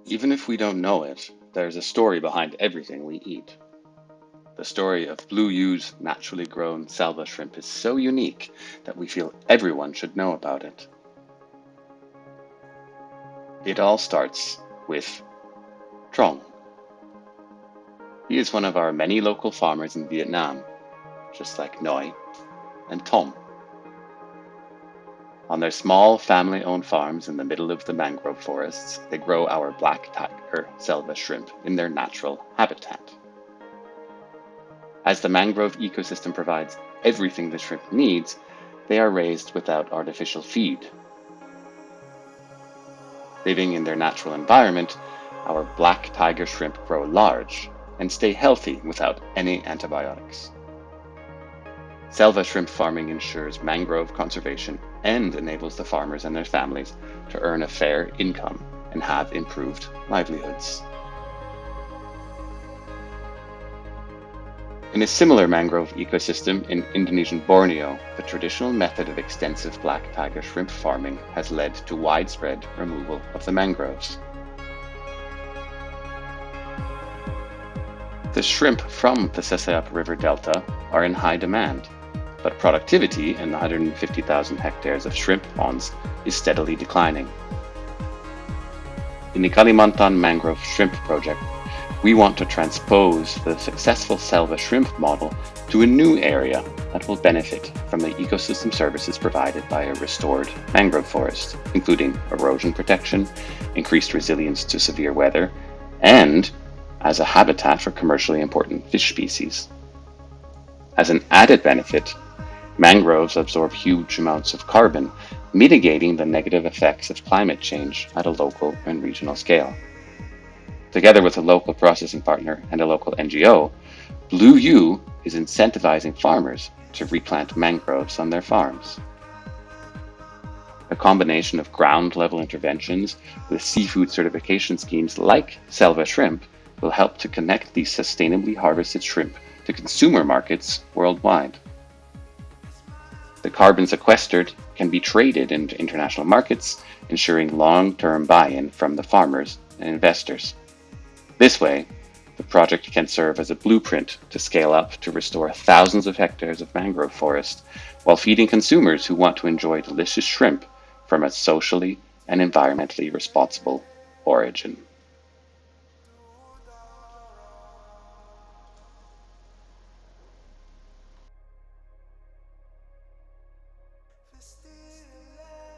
Even if we don't know it, there's a story behind everything we eat. The story of Blueyou's naturally grown Selva shrimp is so unique that we feel everyone should know about it. It all starts with Trong. He is one of our many local farmers in Vietnam, just like Noi and Tom. On their small family-owned farms in the middle of the mangrove forests, they grow our black tiger Selva shrimp in their natural habitat. As the mangrove ecosystem provides everything the shrimp needs, they are raised without artificial feed. Living in their natural environment, our black tiger shrimp grow large and stay healthy without any antibiotics. Selva shrimp farming ensures mangrove conservation and enables the farmers and their families to earn a fair income and have improved livelihoods. In a similar mangrove ecosystem in Indonesian Borneo, the traditional method of extensive black tiger shrimp farming has led to widespread removal of the mangroves. The shrimp from the Sesayap River Delta are in high demand, but productivity in the 150,000 hectares of shrimp ponds is steadily declining. In the Kalimantan Mangrove Shrimp Project, we want to transpose the successful Selva Shrimp model to a new area that will benefit from the ecosystem services provided by a restored mangrove forest, including erosion protection, increased resilience to severe weather, and as a habitat for commercially important fish species. As an added benefit, mangroves absorb huge amounts of carbon, mitigating the negative effects of climate change at a local and regional scale. Together with a local processing partner and a local NGO, Blueyou is incentivizing farmers to replant mangroves on their farms. A combination of ground-level interventions with seafood certification schemes like Selva Shrimp will help to connect these sustainably harvested shrimp to consumer markets worldwide. The carbon sequestered can be traded into international markets, ensuring long-term buy-in from the farmers and investors. This way, the project can serve as a blueprint to scale up to restore thousands of hectares of mangrove forest while feeding consumers who want to enjoy delicious shrimp from a socially and environmentally responsible origin.